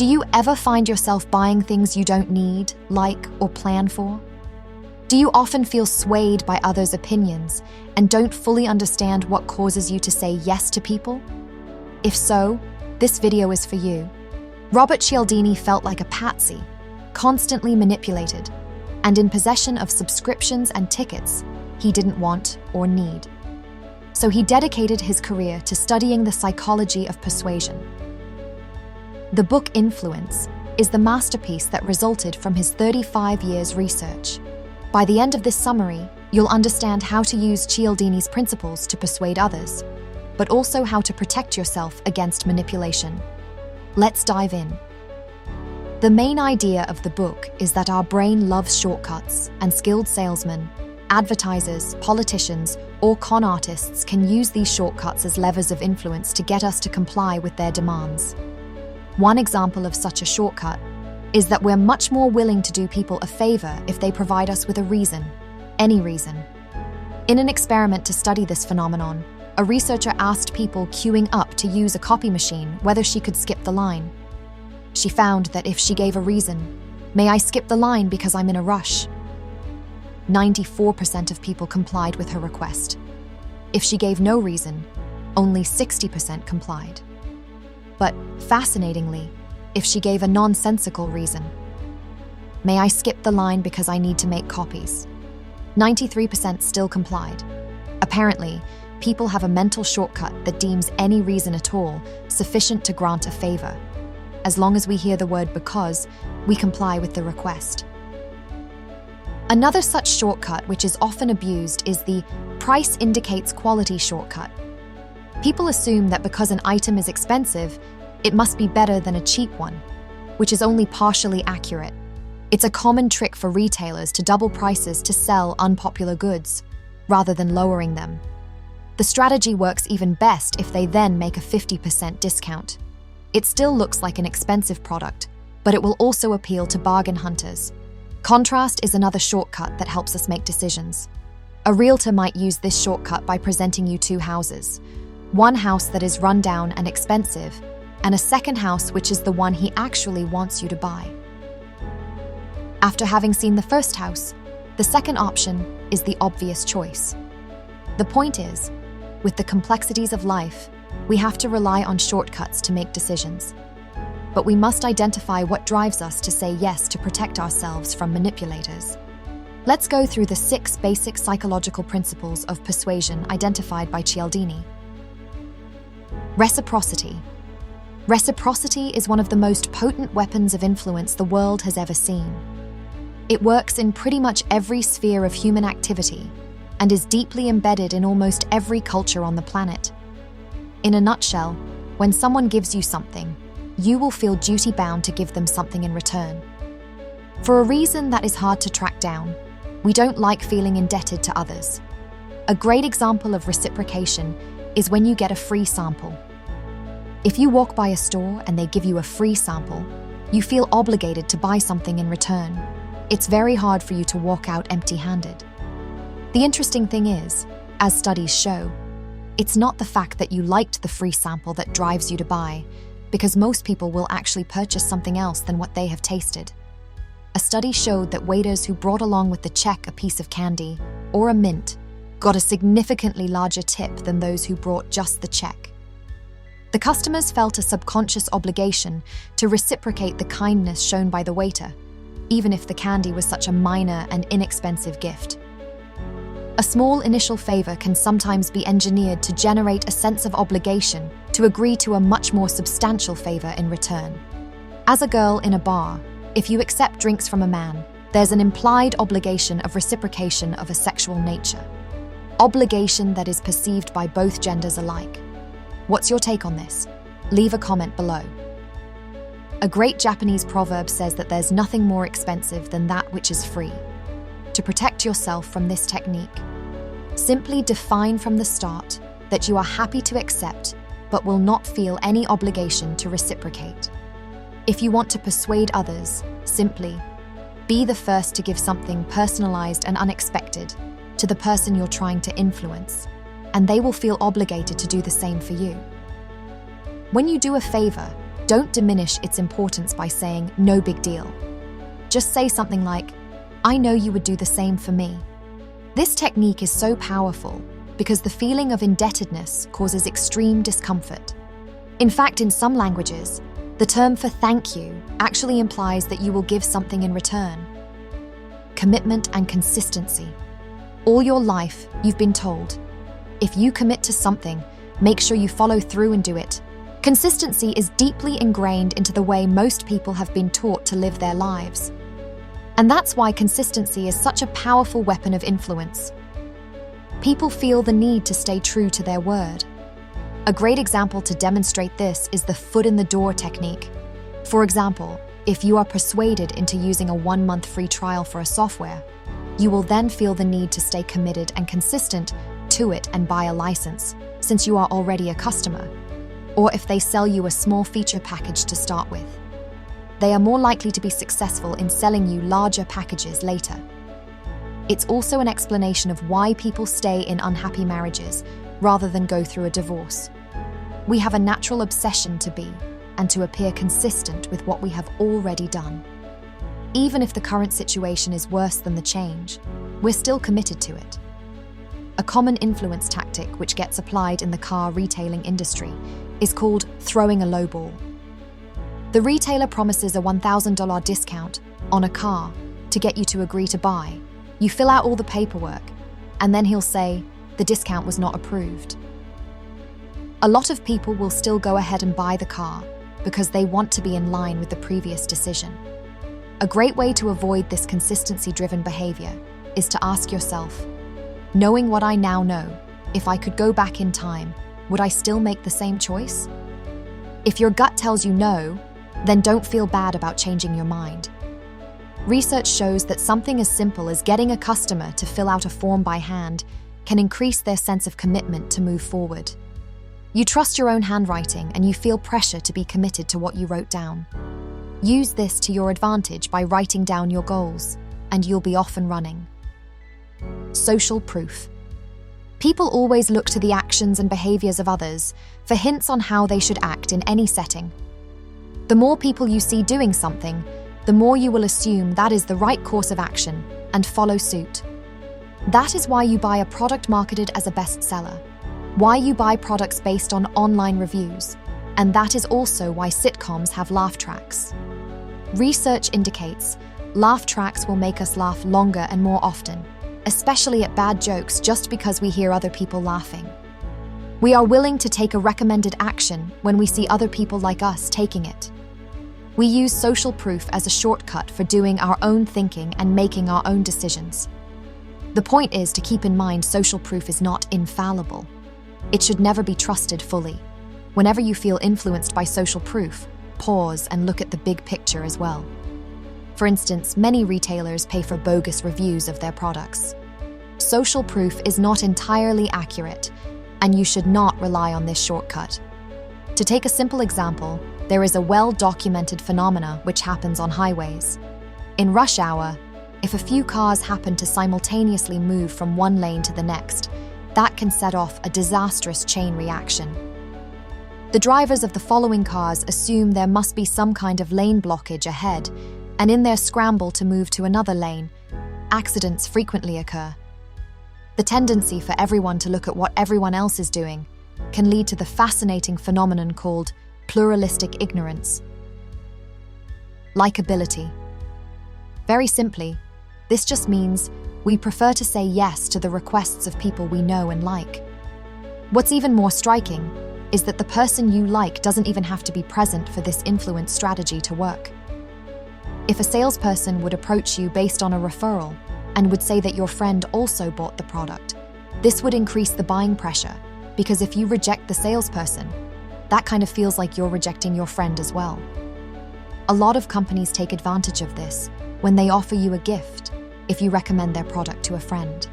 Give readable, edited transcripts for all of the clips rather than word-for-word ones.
Do you ever find yourself buying things you don't need, like, or plan for? Do you often feel swayed by others' opinions and don't fully understand what causes you to say yes to people? If so, this video is for you. Robert Cialdini felt like a patsy, constantly manipulated, and in possession of subscriptions and tickets he didn't want or need. So he dedicated his career to studying the psychology of persuasion. The book Influence is the masterpiece that resulted from his 35 years research. By the end of this summary, you'll understand how to use Cialdini's principles to persuade others, but also how to protect yourself against manipulation. Let's dive in. The main idea of the book is that our brain loves shortcuts, and skilled salesmen, advertisers, politicians, or con artists can use these shortcuts as levers of influence to get us to comply with their demands. One example of such a shortcut is that we're much more willing to do people a favor if they provide us with a reason, any reason. In an experiment to study this phenomenon, a researcher asked people queuing up to use a copy machine whether she could skip the line. She found that if she gave a reason, "May I skip the line because I'm in a rush?" 94% of people complied with her request. If she gave no reason, only 60% complied. But fascinatingly, if she gave a nonsensical reason, "May I skip the line because I need to make copies?" 93% still complied. Apparently, people have a mental shortcut that deems any reason at all sufficient to grant a favor. As long as we hear the word because, we comply with the request. Another such shortcut which is often abused is the price indicates quality shortcut. People assume that because an item is expensive, it must be better than a cheap one, which is only partially accurate. It's a common trick for retailers to double prices to sell unpopular goods, rather than lowering them. The strategy works even best if they then make a 50% discount. It still looks like an expensive product, but it will also appeal to bargain hunters. Contrast is another shortcut that helps us make decisions. A realtor might use this shortcut by presenting you two houses. One house that is run down and expensive, and a second house which is the one he actually wants you to buy. After having seen the first house, the second option is the obvious choice. The point is, with the complexities of life, we have to rely on shortcuts to make decisions. But we must identify what drives us to say yes to protect ourselves from manipulators. Let's go through the 6 basic psychological principles of persuasion identified by Cialdini. Reciprocity. Reciprocity is one of the most potent weapons of influence the world has ever seen. It works in pretty much every sphere of human activity and is deeply embedded in almost every culture on the planet. In a nutshell, when someone gives you something, you will feel duty-bound to give them something in return. For a reason that is hard to track down, we don't like feeling indebted to others. A great example of reciprocation is when you get a free sample. If you walk by a store and they give you a free sample, you feel obligated to buy something in return. It's very hard for you to walk out empty-handed. The interesting thing is, as studies show, it's not the fact that you liked the free sample that drives you to buy, because most people will actually purchase something else than what they have tasted. A study showed that waiters who brought along with the check a piece of candy or a mint got a significantly larger tip than those who brought just the check. The customers felt a subconscious obligation to reciprocate the kindness shown by the waiter, even if the candy was such a minor and inexpensive gift. A small initial favor can sometimes be engineered to generate a sense of obligation to agree to a much more substantial favor in return. As a girl in a bar, if you accept drinks from a man, there's an implied obligation of reciprocation of a sexual nature. Obligation that is perceived by both genders alike. What's your take on this? Leave a comment below. A great Japanese proverb says that there's nothing more expensive than that which is free. To protect yourself from this technique, simply define from the start that you are happy to accept but will not feel any obligation to reciprocate. If you want to persuade others, simply be the first to give something personalized and unexpected to the person you're trying to influence, and they will feel obligated to do the same for you. When you do a favor, don't diminish its importance by saying, "No big deal." Just say something like, "I know you would do the same for me." This technique is so powerful because the feeling of indebtedness causes extreme discomfort. In fact, in some languages, the term for thank you actually implies that you will give something in return. Commitment and consistency. All your life, you've been told, if you commit to something, make sure you follow through and do it. Consistency is deeply ingrained into the way most people have been taught to live their lives. And that's why consistency is such a powerful weapon of influence. People feel the need to stay true to their word. A great example to demonstrate this is the foot in the door technique. For example, if you are persuaded into using a 1-month free trial for a software, you will then feel the need to stay committed and consistent to it and buy a license, since you are already a customer. Or if they sell you a small feature package to start with, they are more likely to be successful in selling you larger packages later. It's also an explanation of why people stay in unhappy marriages rather than go through a divorce. We have a natural obsession to be and to appear consistent with what we have already done. Even if the current situation is worse than the change, we're still committed to it. A common influence tactic which gets applied in the car retailing industry is called throwing a low ball. The retailer promises a $1,000 discount on a car to get you to agree to buy. You fill out all the paperwork, and then he'll say, "The discount was not approved." A lot of people will still go ahead and buy the car because they want to be in line with the previous decision. A great way to avoid this consistency-driven behavior is to ask yourself, knowing what I now know, if I could go back in time, would I still make the same choice? If your gut tells you no, then don't feel bad about changing your mind. Research shows that something as simple as getting a customer to fill out a form by hand can increase their sense of commitment to move forward. You trust your own handwriting and you feel pressure to be committed to what you wrote down. Use this to your advantage by writing down your goals, and you'll be off and running. Social proof. People always look to the actions and behaviors of others for hints on how they should act in any setting. The more people you see doing something, the more you will assume that is the right course of action and follow suit. That is why you buy a product marketed as a bestseller, why you buy products based on online reviews, and that is also why sitcoms have laugh tracks. Research indicates laugh tracks will make us laugh longer and more often, especially at bad jokes, just because we hear other people laughing. We are willing to take a recommended action when we see other people like us taking it. We use social proof as a shortcut for doing our own thinking and making our own decisions. The point is to keep in mind social proof is not infallible. It should never be trusted fully. Whenever you feel influenced by social proof, pause and look at the big picture as well. For instance, many retailers pay for bogus reviews of their products. Social proof is not entirely accurate, and you should not rely on this shortcut. To take a simple example, there is a well-documented phenomena which happens on highways. In rush hour, if a few cars happen to simultaneously move from one lane to the next, that can set off a disastrous chain reaction. The drivers of the following cars assume there must be some kind of lane blockage ahead, and in their scramble to move to another lane, accidents frequently occur. The tendency for everyone to look at what everyone else is doing can lead to the fascinating phenomenon called pluralistic ignorance. Likeability. Very simply, this just means we prefer to say yes to the requests of people we know and like. What's even more striking is that the person you like doesn't even have to be present for this influence strategy to work. If a salesperson would approach you based on a referral and would say that your friend also bought the product, this would increase the buying pressure, because if you reject the salesperson, that kind of feels like you're rejecting your friend as well. A lot of companies take advantage of this when they offer you a gift if you recommend their product to a friend.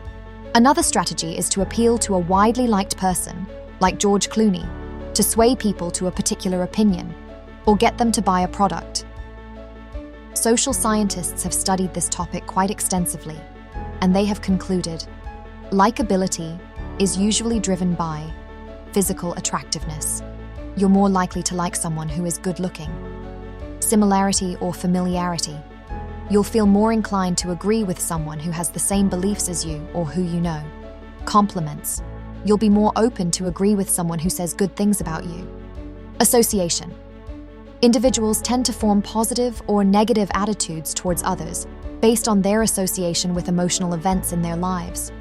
Another strategy is to appeal to a widely liked person, like George Clooney, to sway people to a particular opinion or get them to buy a product. Social scientists have studied this topic quite extensively, and they have concluded likability is usually driven by physical attractiveness. you're more likely to like someone who is good-looking. Similarity or familiarity. You'll feel more inclined to agree with someone who has the same beliefs as you or who you know. Compliments. You'll be more open to agree with someone who says good things about you. Association. Individuals tend to form positive or negative attitudes towards others based on their association with emotional events in their lives.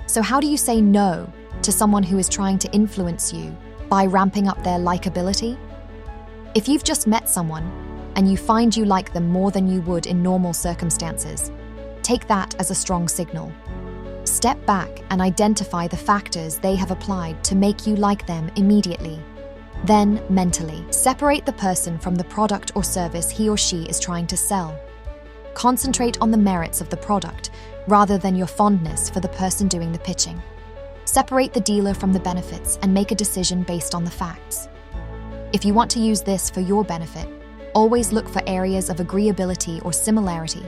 So how do you say no to someone who is trying to influence you by ramping up their likability? If you've just met someone and you find you like them more than you would in normal circumstances, take that as a strong signal. Step back and identify the factors they have applied to make you like them immediately. Then, mentally, separate the person from the product or service he or she is trying to sell. Concentrate on the merits of the product rather than your fondness for the person doing the pitching. Separate the dealer from the benefits and make a decision based on the facts. If you want to use this for your benefit, always look for areas of agreeability or similarity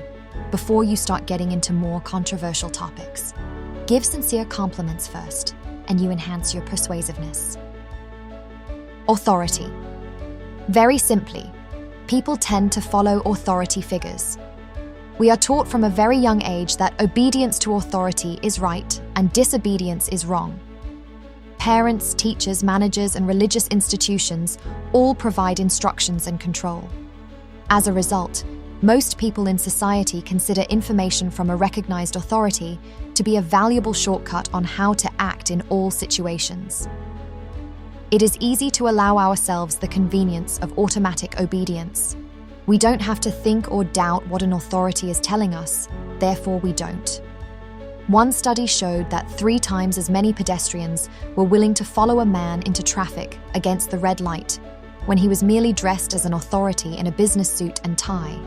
before you start getting into more controversial topics. Give sincere compliments first, and you enhance your persuasiveness. Authority. Very simply, people tend to follow authority figures. We are taught from a very young age that obedience to authority is right and disobedience is wrong. Parents, teachers, managers, and religious institutions all provide instructions and control. As a result, most people in society consider information from a recognized authority to be a valuable shortcut on how to act in all situations. It is easy to allow ourselves the convenience of automatic obedience. We don't have to think or doubt what an authority is telling us, therefore we don't. One study showed that 3 times as many pedestrians were willing to follow a man into traffic against the red light when he was merely dressed as an authority in a business suit and tie.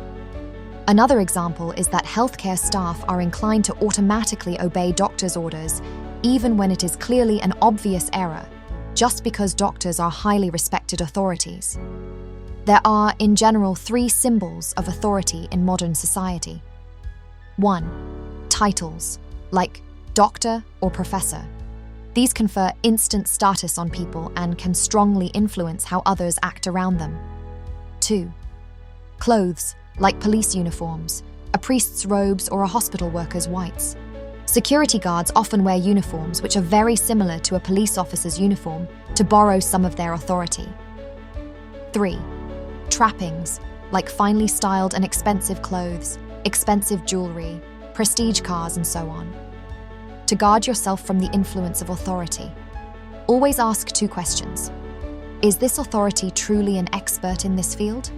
Another example is that healthcare staff are inclined to automatically obey doctors' orders, even when it is clearly an obvious error, just because doctors are highly respected authorities. There are, in general, 3 symbols of authority in modern society. 1. Titles, like doctor or professor. These confer instant status on people and can strongly influence how others act around them. 2. Clothes, like police uniforms, a priest's robes, or a hospital worker's whites. Security guards often wear uniforms which are very similar to a police officer's uniform to borrow some of their authority. 3. Trappings, like finely styled and expensive clothes, expensive jewelry, prestige cars, and so on. To guard yourself from the influence of authority, always ask 2 questions. Is this authority truly an expert in this field?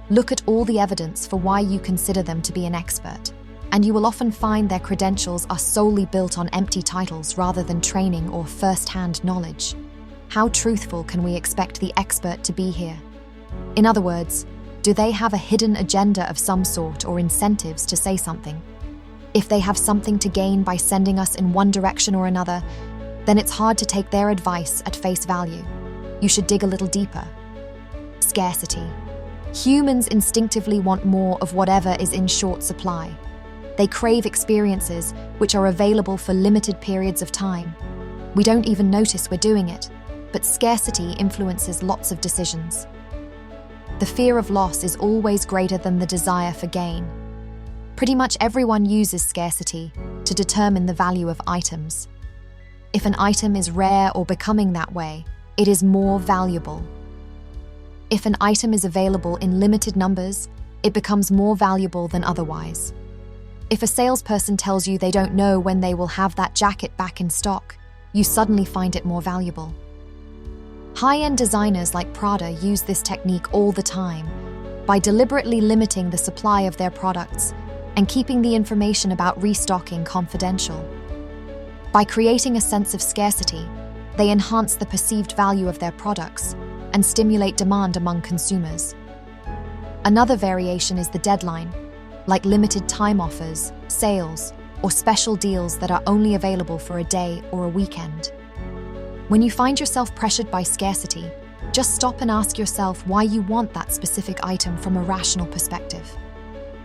Look at all the evidence for why you consider them to be an expert, and you will often find their credentials are solely built on empty titles rather than training or first-hand knowledge. How truthful can we expect the expert to be here? In other words, do they have a hidden agenda of some sort or incentives to say something? If they have something to gain by sending us in one direction or another, then it's hard to take their advice at face value. You should dig a little deeper. Scarcity. Humans instinctively want more of whatever is in short supply. They crave experiences which are available for limited periods of time. We don't even notice we're doing it, but scarcity influences lots of decisions. The fear of loss is always greater than the desire for gain. Pretty much everyone uses scarcity to determine the value of items. If an item is rare or becoming that way, it is more valuable. If an item is available in limited numbers, it becomes more valuable than otherwise. If a salesperson tells you they don't know when they will have that jacket back in stock, you suddenly find it more valuable. High-end designers like Prada use this technique all the time by deliberately limiting the supply of their products and keeping the information about restocking confidential. By creating a sense of scarcity, they enhance the perceived value of their products and stimulate demand among consumers. Another variation is the deadline, like limited time offers, sales, or special deals that are only available for a day or a weekend. When you find yourself pressured by scarcity, just stop and ask yourself why you want that specific item from a rational perspective.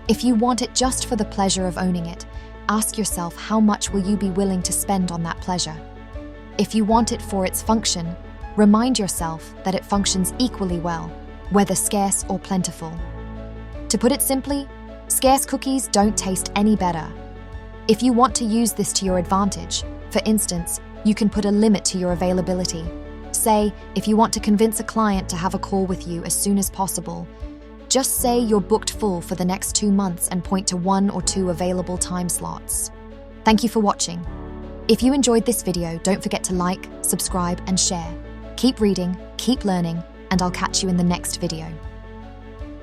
If you want it just for the pleasure of owning it, ask yourself how much will you be willing to spend on that pleasure. If you want it for its function, remind yourself that it functions equally well, whether scarce or plentiful. To put it simply, scarce cookies don't taste any better. If you want to use this to your advantage, for instance, you can put a limit to your availability. Say, if you want to convince a client to have a call with you as soon as possible, just say you're booked full for the next 2 months and point to 1 or 2 available time slots. Thank you for watching. If you enjoyed this video, don't forget to like, subscribe, and share. Keep reading, keep learning, and I'll catch you in the next video.